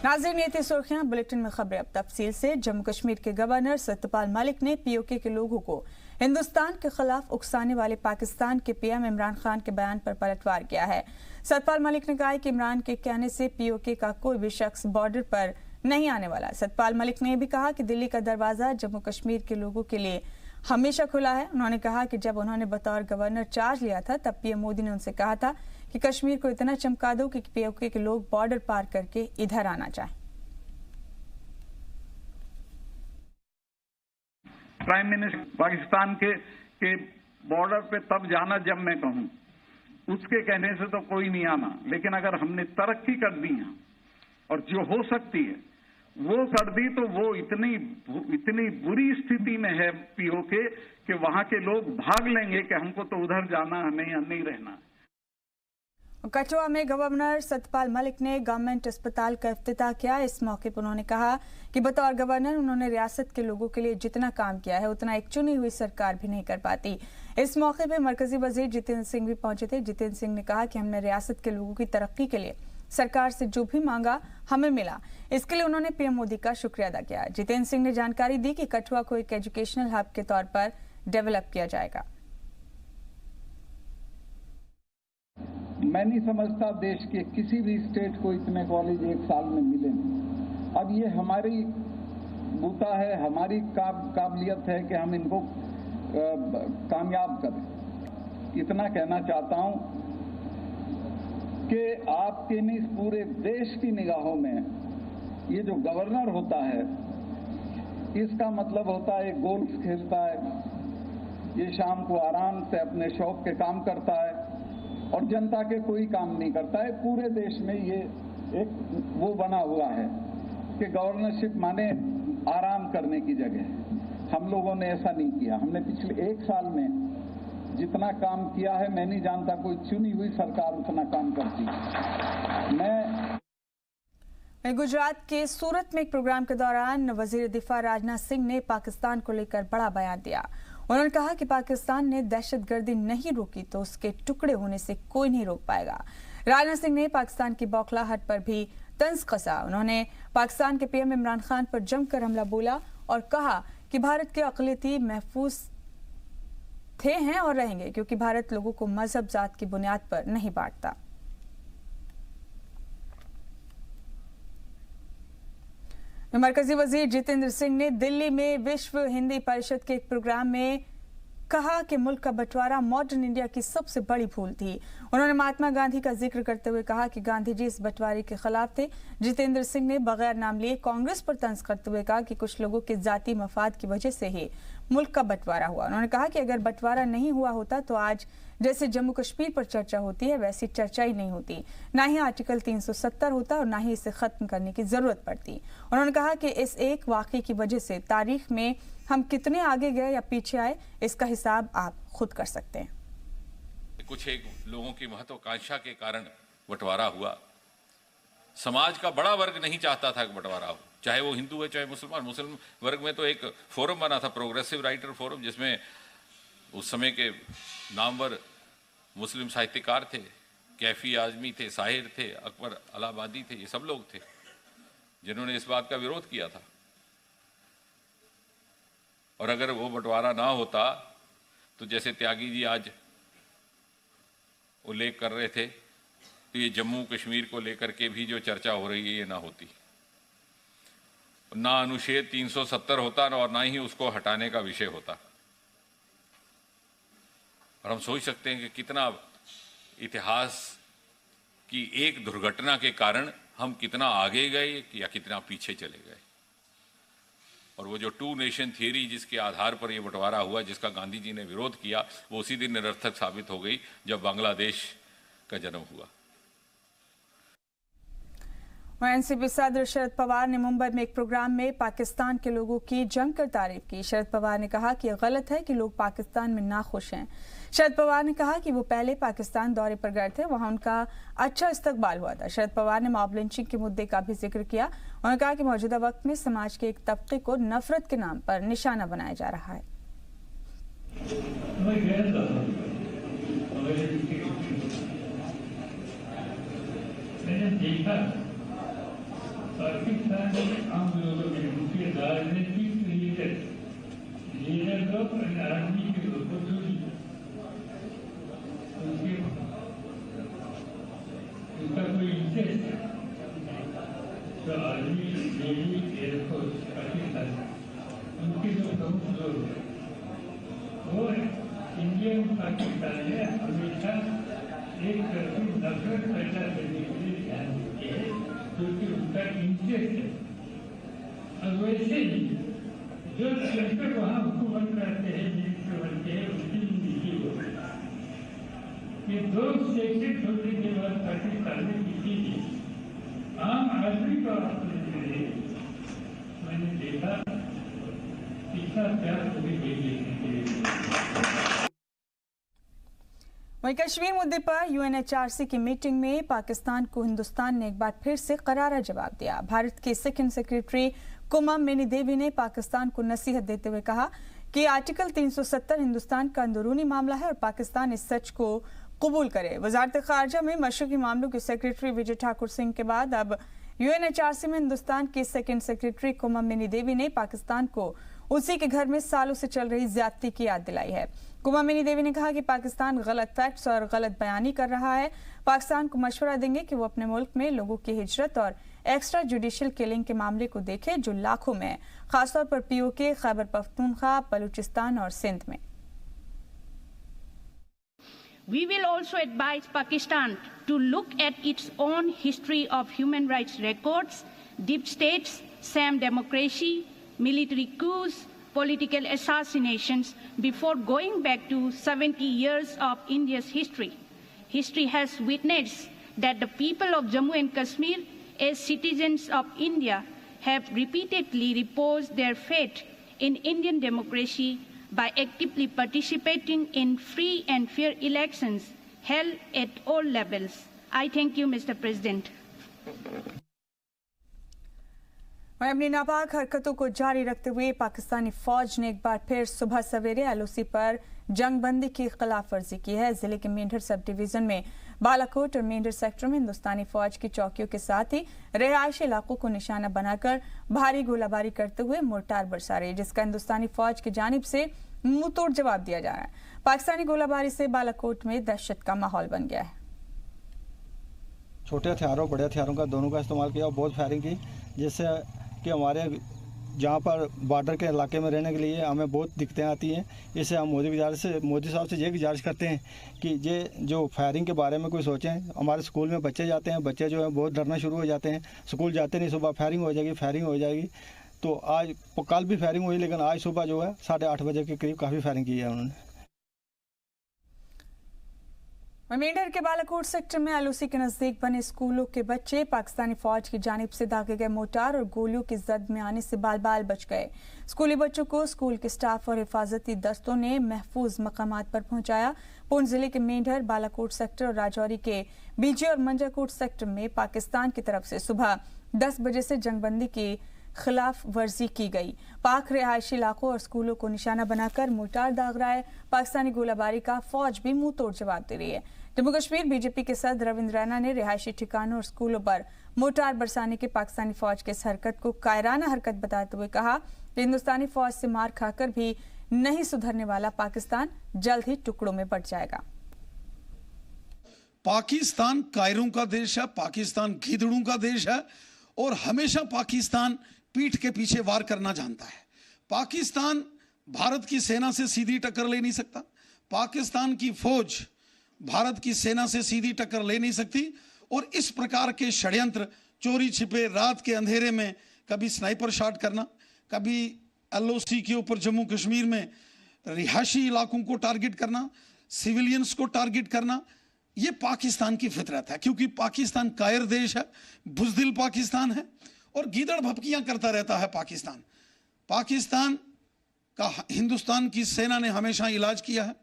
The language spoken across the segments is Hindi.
नाज़रीन, ये थी सुर्खियां। बुलेटिन में खबरें अब तफसील से। जम्मू कश्मीर के गवर्नर सत्यपाल मलिक ने पीओके के लोगों को हिंदुस्तान के खिलाफ उकसाने वाले पाकिस्तान के पीएम इमरान खान के बयान पर पलटवार किया है। सत्यपाल मलिक ने कहा है कि इमरान के कहने से पीओके का कोई भी शख्स बॉर्डर पर नहीं आने वाला। सत्यपाल मलिक ने यह भी कहा कि दिल्ली का दरवाजा जम्मू कश्मीर के लोगों के लिए हमेशा खुला है। उन्होंने कहा कि जब उन्होंने बतौर गवर्नर चार्ज लिया था तब पीएम मोदी ने उनसे कहा था कि कश्मीर को इतना चमका दो कि पीओके के लोग बॉर्डर पार करके इधर आना चाहें। प्राइम मिनिस्टर पाकिस्तान के बॉर्डर पे तब जाना जब मैं कहूं, उसके कहने से तो कोई नहीं आना। लेकिन अगर हमने तरक्की कर दी है और जो हो सकती है वो कर दी, तो वो इतनी बुरी स्थिति में है पीओके कि वहां के लोग भाग लेंगे कि हमको तो उधर जाना, हमें यहां नहीं रहना। कठुआ में गवर्नर सत्यपाल मलिक ने गवर्नमेंट अस्पताल का इफ्तिताह किया। इस मौके पर उन्होंने कहा कि बतौर गवर्नर उन्होंने रियासत के लोगों के लिए जितना काम किया है उतना एक चुनी हुई सरकार भी नहीं कर पाती। इस मौके पर मरकजी वजीर जितेंद्र सिंह भी पहुंचे थे। जितेंद्र सिंह ने कहा कि हमने रियासत के लोगों की तरक्की के लिए सरकार से जो भी मांगा हमें मिला। इसके लिए उन्होंने पीएम मोदी का शुक्रिया अदा किया। जितेंद्र सिंह ने जानकारी दी कि कठुआ को एक एजुकेशनल हब के तौर पर डेवलप किया जाएगा। मैं नहीं समझता देश के किसी भी स्टेट को इतने कॉलेज एक साल में मिले। अब ये हमारी बूता है, हमारी काबिलियत है कि हम इनको कामयाब करें। इतना कहना चाहता हूं कि आपके नहीं पूरे देश की निगाहों में ये जो गवर्नर होता है इसका मतलब होता है गोल्फ खेलता है, ये शाम को आराम से अपने शौक के काम करता है और जनता के कोई काम नहीं करता है। पूरे देश में ये एक वो बना हुआ है कि गवर्नरशिप माने आराम करने की जगह। हम लोगों ने ऐसा नहीं किया। हमने पिछले एक साल में जितना काम किया है, मैं नहीं जानता कोई चुनी हुई सरकार उतना काम करती। मैं गुजरात के सूरत में एक प्रोग्राम के दौरान वजीर दिफा राजनाथ सिंह ने पाकिस्तान को लेकर बड़ा बयान दिया। उन्होंने कहा कि पाकिस्तान ने दहशतगर्दी नहीं रोकी तो उसके टुकड़े होने से कोई नहीं रोक पाएगा। राजनाथ सिंह ने पाकिस्तान की बौखलाहट पर भी तंज कसा। उन्होंने पाकिस्तान के पीएम इमरान खान पर जमकर हमला बोला और कहा कि भारत के अक़लियती महफूज थे, हैं और रहेंगे, क्योंकि भारत लोगों को मजहब जात की बुनियाद पर नहीं बांटता। मरकजी वजीर जितेंद्र सिंह ने दिल्ली में विश्व हिंदी परिषद के एक प्रोग्राम में कहा कि मुल्क का बंटवारा मॉडर्न इंडिया की सबसे बड़ी भूल थी। उन्होंने महात्मा गांधी का जिक्र करते हुए कहा कि गांधी जी इस बंटवारे के खिलाफ थे। जितेंद्र सिंह ने बगैर नाम लिए कांग्रेस पर तंज करते हुए कहा कि कुछ लोगों के जाती मफाद की वजह से ही मुल्क का बंटवारा हुआ। उन्होंने कहा कि अगर बंटवारा नहीं हुआ होता तो आज जैसे जम्मू कश्मीर पर चर्चा होती है वैसी चर्चा ही नहीं होती, ना ही आर्टिकल 370 होता और ना ही इसे खत्म करने की जरूरत पड़ती। उन्होंने कहा कि इस एक वाकये की वजह से तारीख में हम कितने आगे गए या पीछे आए इसका हिसाब आप खुद कर सकते हैं। कुछ एक लोगों की महत्वाकांक्षा के कारण बंटवारा हुआ। समाज का बड़ा वर्ग नहीं चाहता था कि बंटवारा हो, चाहे वो हिंदू है चाहे मुसलमान। मुस्लिम वर्ग में तो एक फोरम बना था, प्रोग्रेसिव राइटर फोरम, जिसमें उस समय के नामवर मुस्लिम साहित्यकार थे, कैफी आजमी थे, साहिर थे, अकबर अलाहाबादी थे। ये सब लोग थे जिन्होंने इस बात का विरोध किया था। और अगर वो बंटवारा ना होता तो जैसे त्यागी जी आज उल्लेख कर रहे थे, तो ये जम्मू कश्मीर को लेकर के भी जो चर्चा हो रही है ये ना होती, ना अनुच्छेद 370 होता और ना ही उसको हटाने का विषय होता। और हम सोच सकते हैं कि कितना इतिहास की एक दुर्घटना के कारण हम कितना आगे गए या कितना पीछे चले गए। और वो जो टू नेशन थियरी जिसके आधार पर ये बंटवारा हुआ, जिसका गांधी जी ने विरोध किया, वो उसी दिन निरर्थक साबित हो गई जब बांग्लादेश का जन्म हुआ। एनसीपी सदर शरद पवार ने मुंबई में एक प्रोग्राम में पाकिस्तान के लोगों की जमकर तारीफ की। शरद पवार ने कहा कि यह गलत है कि लोग पाकिस्तान में नाखुश हैं। शरद पवार ने कहा कि वो पहले पाकिस्तान दौरे पर गए थे, वहां उनका अच्छा इस्तकबाल हुआ था। शरद पवार ने मॉब लिंचिंग के मुद्दे का भी जिक्र किया। उन्होंने कहा कि मौजूदा वक्त में समाज के एक तबके को नफरत के नाम पर निशाना बनाया जा रहा है। पाकिस्तान में आम लोगों में उनके राजनीतिक लीडर लोग और आर्मी के लोगों को उनका कोई इंटरेस्ट है तो आर्मी, नेवी, एयरफोर्स पाकिस्तान उनके जो प्रमुख लोग हैं वो इंडिया और पाकिस्तान में हमेशा एक तरफी नफरत पैदा करने के लिए ध्यान देते हैं क्योंकि उनका इंटरेस्ट है। और वैसे ही जो सेंटर वहाँ हुकूमत करते हैं मिनिस्टर बनते हैं उसकी नीति हो ये दो सेक्टर छोड़ने के बाद पाकिस्तान में किसी भी आम आदमी का मैंने देखा कितना प्यार कभी देखने के लिए। वहीं कश्मीर मुद्दे पर यूएनएचआरसी की मीटिंग में पाकिस्तान को हिंदुस्तान ने एक बार फिर से करारा जवाब दिया। भारत के सेकंड सेक्रेटरी कुमम मिनी देवी ने पाकिस्तान को नसीहत देते हुए कहा कि आर्टिकल 370 हिंदुस्तान का अंदरूनी मामला है और पाकिस्तान इस सच को कबूल करे। वजारत खारजा में मशरकी मामलों के सेक्रेटरी विजय ठाकुर सिंह के बाद अब यूएनएचआरसी में हिंदुस्तान के सेकंड सेक्रेटरी कुमम मिनी देवी ने पाकिस्तान को उसी के घर में सालों से चल रही ज्यादती की याद दिलाई है। कुमम मिनी देवी ने कहा कि पाकिस्तान गलत फैक्ट्स और गलत बयानी कर रहा है। पाकिस्तान को मशवरा देंगे कि वो अपने मुल्क में लोगों की हिजरत और एक्स्ट्रा जुडिशियल किलिंग के मामले को देखे जो लाखों में है, खासतौर पर पीओके, खैबर पख्तूनख्वा, बलूचिस्तान और सिंध में। We will also advise Pakistan to look at its own history of human rights records, deep states, sham democracy, military coups, political assassinations before going back to 70 years of India's history. History has witnessed that the people of Jammu and Kashmir, as citizens of India, have repeatedly reposed their faith in Indian democracy by actively participating in free and fair elections held at all levels. I thank you, Mr. President. और अपनी नापाक हरकतों को जारी रखते हुए पाकिस्तानी फौज ने एक बार फिर सुबह सवेरे एलओसी पर जंगबंदी की खिलाफ वर्जी की है। जिले के मेंढर सब डिवीजन में बालाकोट और मेंढर सेक्टर में हिंदुस्तानी फौज की चौकियों के साथ ही रिहायशी इलाकों को निशाना बनाकर भारी गोलाबारी करते हुए मोर्टार बरसा रही है, जिसका हिंदुस्तानी फौज की जानिब से मुंहतोड़ जवाब दिया जा रहा है। पाकिस्तानी गोलाबारी से बालाकोट में दहशत का माहौल बन गया है। छोटे हथियारों बड़े हथियारों का दोनों का इस्तेमाल किया और बहुत फायरिंग की, जिससे कि हमारे जहाँ पर बॉर्डर के इलाके में रहने के लिए हमें बहुत दिक्कतें आती हैं। इससे हम मोदी साहब से ये गुजारिश करते हैं कि ये जो फायरिंग के बारे में कोई सोचें। हमारे स्कूल में बच्चे जाते हैं, बच्चे जो है बहुत डरना शुरू हो जाते हैं, स्कूल जाते नहीं, सुबह फायरिंग हो जाएगी। तो आज कल भी फायरिंग हुई, लेकिन आज सुबह जो है 8:30 बजे के करीब काफ़ी फायरिंग की है उन्होंने। मेंढर के बालाकोट सेक्टर में एलओसी के नजदीक बने स्कूलों के बच्चे पाकिस्तानी फौज की जानिब से दागे गए मोर्टार और गोलियों की जद में आने से बाल बाल बच गए। स्कूली बच्चों को स्कूल के स्टाफ और हिफाजती दस्तों ने महफूज मकामात पर पहुंचाया। पुंछ जिले के मेंढर, बालाकोट सेक्टर और राजौरी के बीजे और मंजाकोट सेक्टर में पाकिस्तान की तरफ से सुबह 10 बजे से जंगबंदी की खिलाफ वर्जी की गई। पाक रिहायशी इलाकों और स्कूलों को निशाना बनाकर मोर्टार दाग रहा है। पाकिस्तानी गोलाबारी का फौज भी मुंह तोड़ जवाब दे रही है। जम्मू कश्मीर बीजेपी के सदर रविंद्र रैना ने रिहायशी ठिकानों और स्कूलों पर मोर्टार बरसाने के पाकिस्तानी फौज के इस हरकत को कायराना हरकत बताते हुए कहा कि हिंदुस्तानी फौज से मार खाकर भी नहीं सुधरने वाला पाकिस्तान जल्द ही टुकड़ों में बंट जाएगा। पाकिस्तान कायरों का देश है, पाकिस्तान गीदड़ों का देश है और हमेशा पाकिस्तान पीठ के पीछे वार करना जानता है। पाकिस्तान भारत की सेना से सीधी टक्कर ले नहीं सकता। पाकिस्तान की फौज भारत की सेना से सीधी टक्कर ले नहीं सकती और इस प्रकार के षड्यंत्र, चोरी छिपे रात के अंधेरे में कभी स्नाइपर शॉट करना, कभी एलओसी के ऊपर जम्मू कश्मीर में रिहायशी इलाकों को टारगेट करना, सिविलियंस को टारगेट करना, ये पाकिस्तान की फितरत है। क्योंकि पाकिस्तान कायर देश है, बुज़दिल पाकिस्तान है और गीदड़ भपकियां करता रहता है पाकिस्तान। पाकिस्तान का हिंदुस्तान की सेना ने हमेशा इलाज किया है।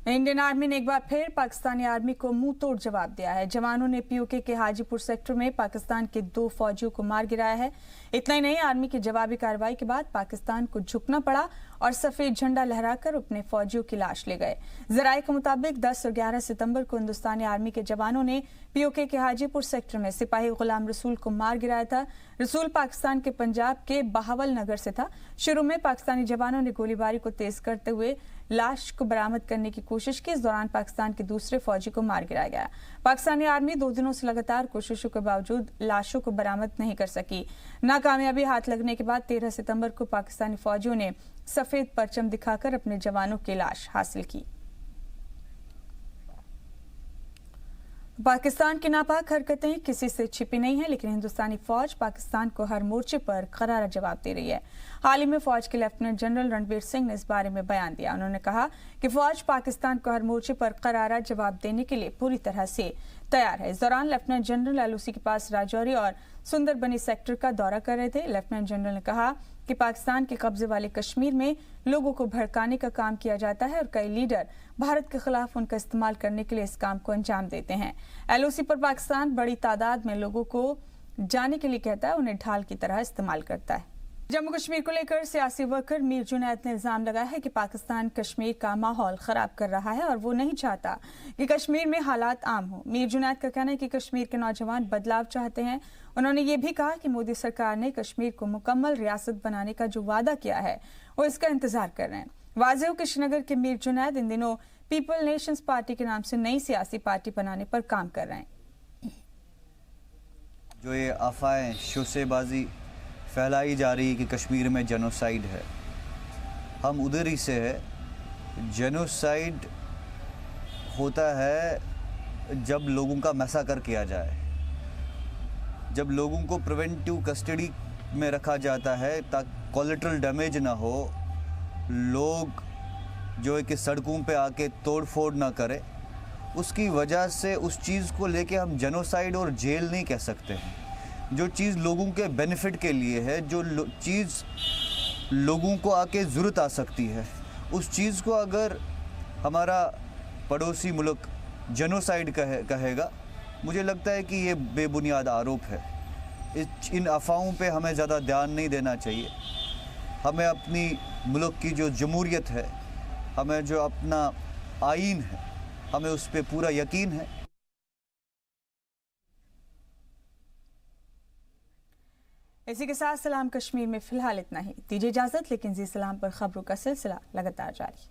इंडियन आर्मी ने एक बार फिर पाकिस्तानी आर्मी को मुंह तोड़ जवाब दिया है। जवानों ने पीओके के हाजीपुर सेक्टर में पाकिस्तान के 2 फौजियों को मार गिराया है। इतना ही नहीं, आर्मी की जवाबी कार्रवाई के बाद पाकिस्तान को झुकना पड़ा और सफेद झंडा लहराकर अपने फौजियों की लाश ले गए। जराये के मुताबिक 10 और 11 सितंबर को हिंदुस्तानी आर्मी के जवानों ने पीओके के हाजीपुर सेक्टर में सिपाही गुलाम रसूल को मार गिराया था। रसूल पाकिस्तान के पंजाब के बहावल नगर से था। शुरू में पाकिस्तानी जवानों ने गोलीबारी को तेज करते हुए लाश को बरामद करने की कोशिश की। इस दौरान पाकिस्तान के दूसरे फौजी को मार गिराया गया। पाकिस्तानी आर्मी 2 दिनों से लगातार कोशिशों के बावजूद लाशों को बरामद नहीं कर सकी। नाकामयाबी हाथ लगने के बाद 13 सितंबर को पाकिस्तानी फौजियों ने सफेद परचम दिखाकर अपने जवानों की लाश हासिल की। पाकिस्तान की नापाक हरकतें किसी से छिपी नहीं है, लेकिन हिंदुस्तानी फौज पाकिस्तान को हर मोर्चे पर करारा जवाब दे रही है। हाल ही में फौज के लेफ्टिनेंट जनरल रणबीर सिंह ने इस बारे में बयान दिया। उन्होंने कहा कि फौज पाकिस्तान को हर मोर्चे पर करारा जवाब देने के लिए पूरी तरह से तैयार है। इस दौरान लेफ्टिनेंट जनरल एलओसी के पास राजौरी और सुंदरबनी सेक्टर का दौरा कर रहे थे। लेफ्टिनेंट जनरल ने कहा कि पाकिस्तान के कब्जे वाले कश्मीर में लोगों को भड़काने का काम किया जाता है और कई लीडर भारत के खिलाफ उनका इस्तेमाल करने के लिए इस काम को अंजाम देते हैं। एलओसी पर पाकिस्तान बड़ी तादाद में लोगों को जाने के लिए कहता है, उन्हें ढाल की तरह इस्तेमाल करता है। जम्मू कश्मीर को लेकर सियासी वर्कर मीर जुनैद ने इल्जाम लगाया है कि पाकिस्तान कश्मीर का माहौल खराब कर रहा है और वो नहीं चाहता कि कश्मीर में हालात आम हो। मीर जुनैद का कहना है कि कश्मीर के नौजवान बदलाव चाहते हैं। उन्होंने ये भी कहा कि मोदी सरकार ने कश्मीर को मुकम्मल रियासत बनाने का जो वादा किया है वो इसका इंतजार कर रहे हैं। वाज़ेह हो कि श्रीनगर के मीर जुनैद इन दिनों पीपल नेशंस पार्टी के नाम से नई सियासी पार्टी बनाने पर काम कर रहे हैं। जो ये अफवाहें शोसेबाजी फैलाई जा रही कि कश्मीर में जेनोसाइड है, हम उधर ही से है। जेनोसाइड होता है जब लोगों का मैसाकर किया जाए, जब लोगों को प्रिवेंटिव कस्टडी में रखा जाता है ताकि कोलेटरल डैमेज ना हो, लोग जो है कि सड़कों पे आके तोड़ फोड़ ना करे। उसकी वजह से उस चीज़ को लेके हम जेनोसाइड और जेल नहीं कह सकते हैं। जो चीज़ लोगों के बेनिफिट के लिए है, जो चीज़ लोगों को आके ज़रूरत आ सकती है, उस चीज़ को अगर हमारा पड़ोसी मुल्क जेनोसाइड कहेगा, मुझे लगता है कि ये बेबुनियाद आरोप है। इन अफवाहों पे हमें ज़्यादा ध्यान नहीं देना चाहिए। हमें अपनी मुल्क की जो जमहूरियत है, हमें जो अपना आईन है, हमें उस पर पूरा यकीन है। इसी के साथ सलाम कश्मीर में फिलहाल इतना ही। दीजिए इजाजत, लेकिन जी सलाम पर खबरों का सिलसिला लगातार जारी।